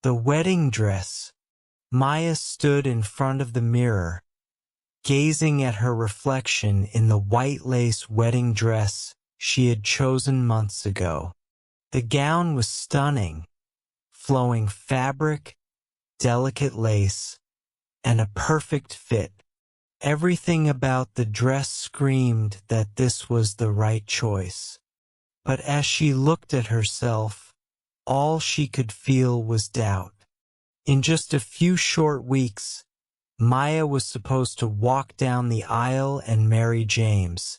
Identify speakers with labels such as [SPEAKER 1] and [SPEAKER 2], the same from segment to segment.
[SPEAKER 1] The wedding dress. Maya stood in front of the mirror, gazing at her reflection in the white lace wedding dress she had chosen months ago. The gown was stunning, flowing fabric, delicate lace, and a perfect fit. Everything about the dress screamed that this was the right choice. But as she looked at herself, all she could feel was doubt. In just a few short weeks, Maya was supposed to walk down the aisle and marry James,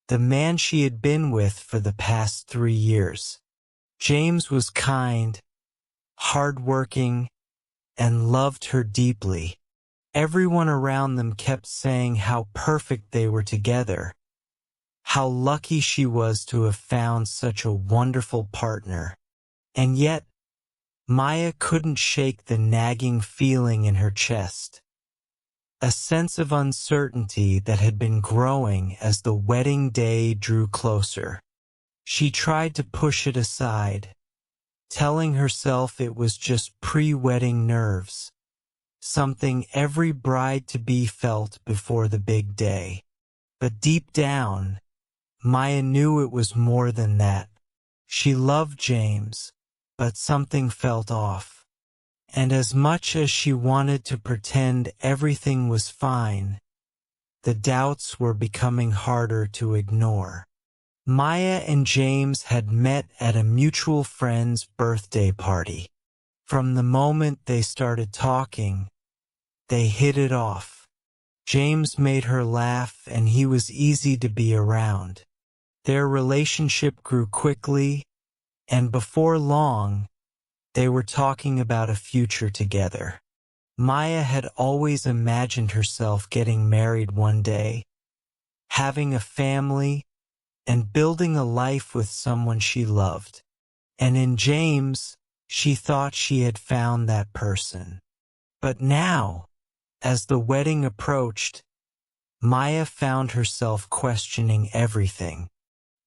[SPEAKER 1] the man she had been with for the past 3 years. James was kind, hardworking, and loved her deeply. Everyone around them kept saying how perfect they were together, how lucky she was to have found such a wonderful partner. And yet, Maya couldn't shake the nagging feeling in her chest, a sense of uncertainty that had been growing as the wedding day drew closer. She tried to push it aside, telling herself it was just pre-wedding nerves, something every bride-to-be felt before the big day. But deep down, Maya knew it was more than that. She loved James, but something felt off. And as much as she wanted to pretend everything was fine, the doubts were becoming harder to ignore. Maya and James had met at a mutual friend's birthday party. From the moment they started talking, they hit it off. James made her laugh and he was easy to be around. Their relationship grew quickly, and before long, they were talking about a future together. Maya had always imagined herself getting married one day, having a family, and building a life with someone she loved. And in James, she thought she had found that person. But now, as the wedding approached, Maya found herself questioning everything.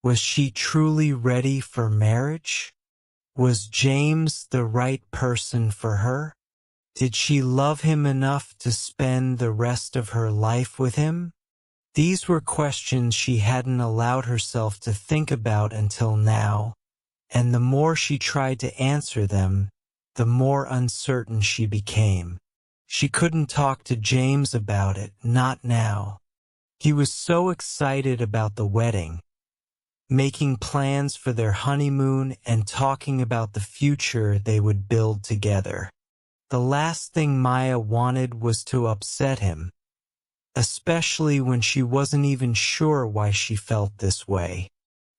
[SPEAKER 1] Was she truly ready for marriage? Was James the right person for her? Did she love him enough to spend the rest of her life with him? These were questions she hadn't allowed herself to think about until now, and the more she tried to answer them, the more uncertain she became. She couldn't talk to James about it, not now. He was so excited about the wedding, making plans for their honeymoon and talking about the future they would build together. The last thing Maya wanted was to upset him, especially when she wasn't even sure why she felt this way.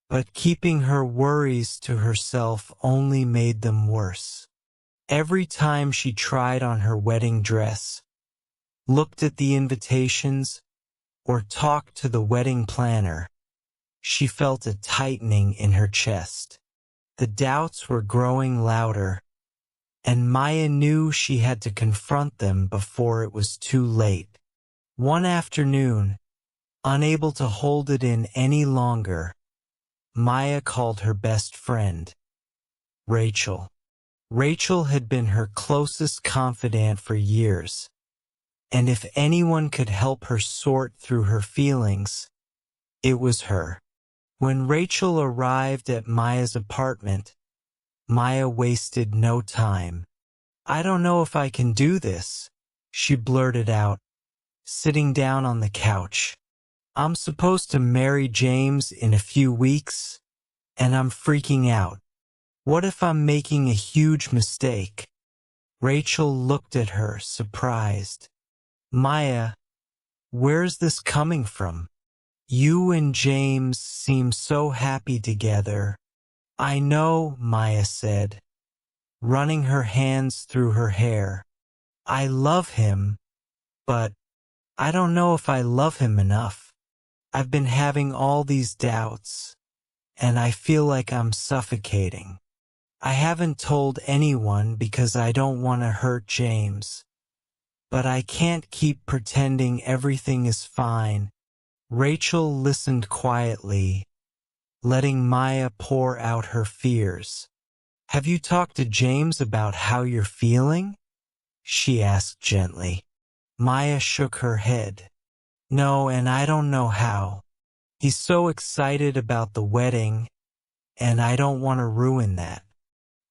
[SPEAKER 1] But keeping her worries to herself only made them worse. Every time she tried on her wedding dress, looked at the invitations, or talked to the wedding planner, she felt a tightening in her chest. The doubts were growing louder, and Maya knew she had to confront them before it was too late. One afternoon, unable to hold it in any longer, Maya called her best friend, Rachel. Rachel had been her closest confidant for years, and if anyone could help her sort through her feelings, it was her. When Rachel arrived at Maya's apartment, Maya wasted no time. "I don't know if I can do this," she blurted out, sitting down on the couch. "I'm supposed to marry James in a few weeks, and I'm freaking out. What if I'm making a huge mistake?" Rachel looked at her, surprised. "Maya, where's this coming from? You and James seem so happy together." "I know," Maya said, running her hands through her hair. "I love him, but I don't know if I love him enough. I've been having all these doubts, and I feel like I'm suffocating. I haven't told anyone because I don't want to hurt James, but I can't keep pretending everything is fine." Rachel listened quietly, letting Maya pour out her fears. "Have you talked to James about how you're feeling?" she asked gently. Maya shook her head. "No, and I don't know how. He's so excited about the wedding, and I don't want to ruin that.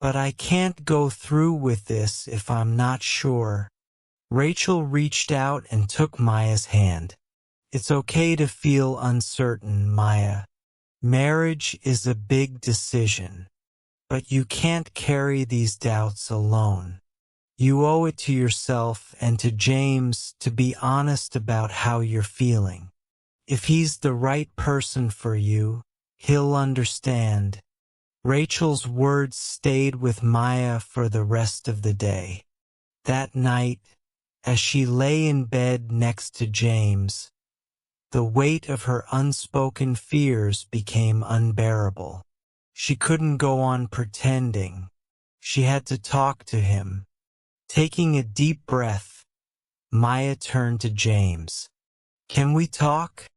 [SPEAKER 1] But I can't go through with this if I'm not sure." Rachel reached out and took Maya's hand. "It's okay to feel uncertain, Maya. Marriage is a big decision, but you can't carry these doubts alone. You owe it to yourself and to James to be honest about how you're feeling. If he's the right person for you, he'll understand." Rachel's words stayed with Maya for the rest of the day. That night, as she lay in bed next to James, the weight of her unspoken fears became unbearable. She couldn't go on pretending. She had to talk to him. Taking a deep breath, Maya turned to James. "Can we talk?"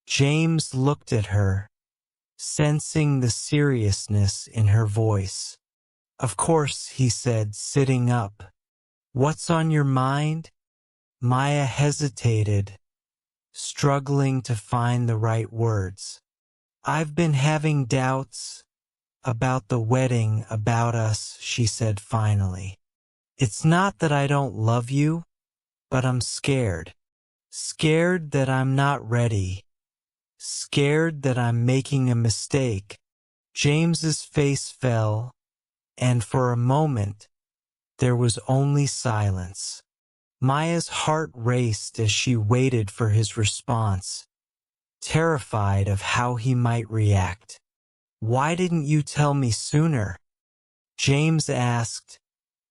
[SPEAKER 1] James looked at her, sensing the seriousness in her voice. "Of course," he said, sitting up. "What's on your mind?" Maya hesitated, struggling to find the right words. "I've been having doubts about the wedding, about us," she said finally. "It's not that I don't love you, but I'm scared. Scared that I'm not ready. Scared that I'm making a mistake." James's face fell, and for a moment, there was only silence. Maya's heart raced as she waited for his response, terrified of how he might react. "Why didn't you tell me sooner?" James asked,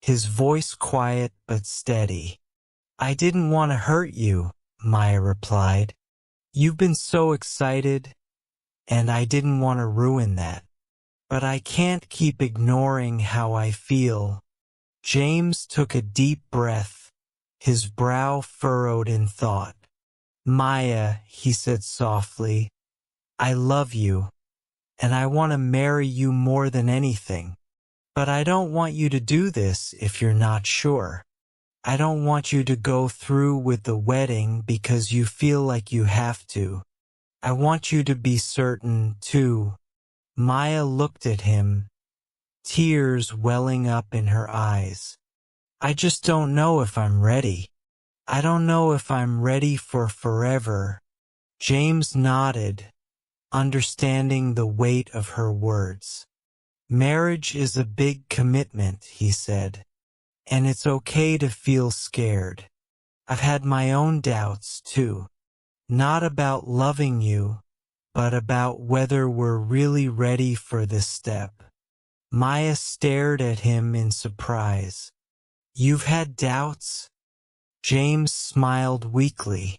[SPEAKER 1] his voice quiet but steady. "I didn't want to hurt you," Maya replied. "You've been so excited, and I didn't want to ruin that. But I can't keep ignoring how I feel." James took a deep breath, his brow furrowed in thought. "Maya," he said softly, "I love you, and I want to marry you more than anything. But I don't want you to do this if you're not sure. I don't want you to go through with the wedding because you feel like you have to. I want you to be certain, too." Maya looked at him, tears welling up in her eyes. "I just don't know if I'm ready. I don't know if I'm ready for forever." James nodded, understanding the weight of her words. "Marriage is a big commitment," he said, "and it's okay to feel scared. I've had my own doubts, too. Not about loving you, but about whether we're really ready for this step." Maya stared at him in surprise. "You've had doubts?" James smiled weakly.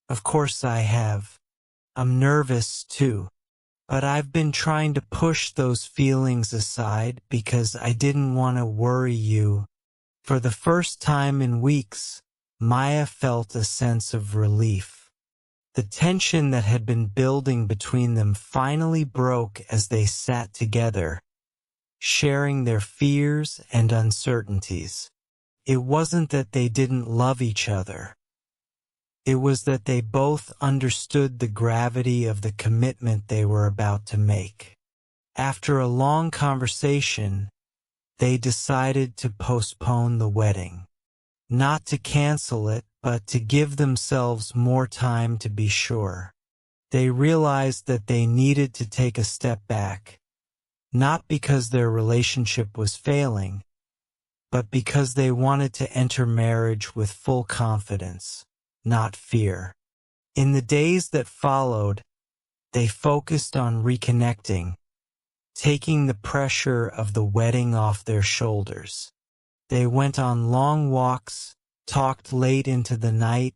[SPEAKER 1] "Of course I have. I'm nervous, too. But I've been trying to push those feelings aside because I didn't want to worry you." For the first time in weeks, Maya felt a sense of relief. The tension that had been building between them finally broke as they sat together, sharing their fears and uncertainties. It wasn't that they didn't love each other. It was that they both understood the gravity of the commitment they were about to make. After a long conversation, they decided to postpone the wedding. Not to cancel it, but to give themselves more time to be sure. They realized that they needed to take a step back, not because their relationship was failing, but because they wanted to enter marriage with full confidence, not fear. In the days that followed, they focused on reconnecting, taking the pressure of the wedding off their shoulders. They went on long walks, talked late into the night,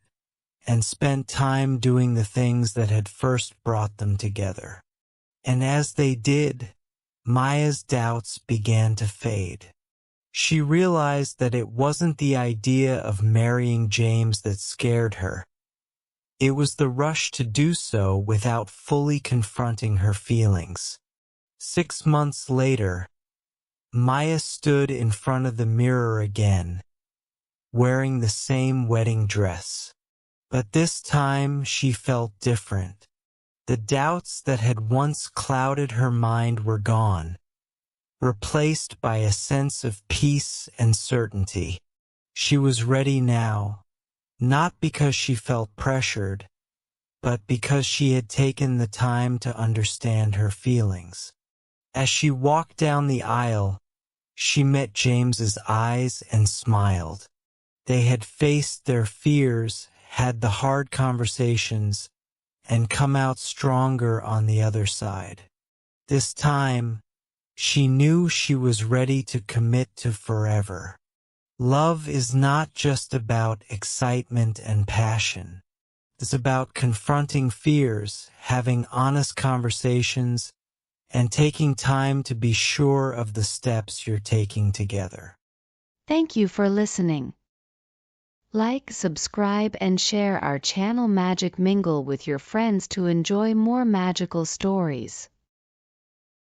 [SPEAKER 1] and spent time doing the things that had first brought them together. And as they did, Maya's doubts began to fade. She realized that it wasn't the idea of marrying James that scared her. It was the rush to do so without fully confronting her feelings. 6 months later, Maya stood in front of the mirror again, wearing the same wedding dress. But this time she felt different. The doubts that had once clouded her mind were gone, replaced by a sense of peace and certainty. She was ready now, not because she felt pressured, but because she had taken the time to understand her feelings. As she walked down the aisle, she met James's eyes and smiled. They had faced their fears, had the hard conversations, and come out stronger on the other side. This time, she knew she was ready to commit to forever. Love is not just about excitement and passion. It's about confronting fears, having honest conversations, and taking time to be sure of the steps you're taking together.
[SPEAKER 2] Thank you for listening. Like, subscribe, and share our channel Magic Mingle with your friends to enjoy more magical stories.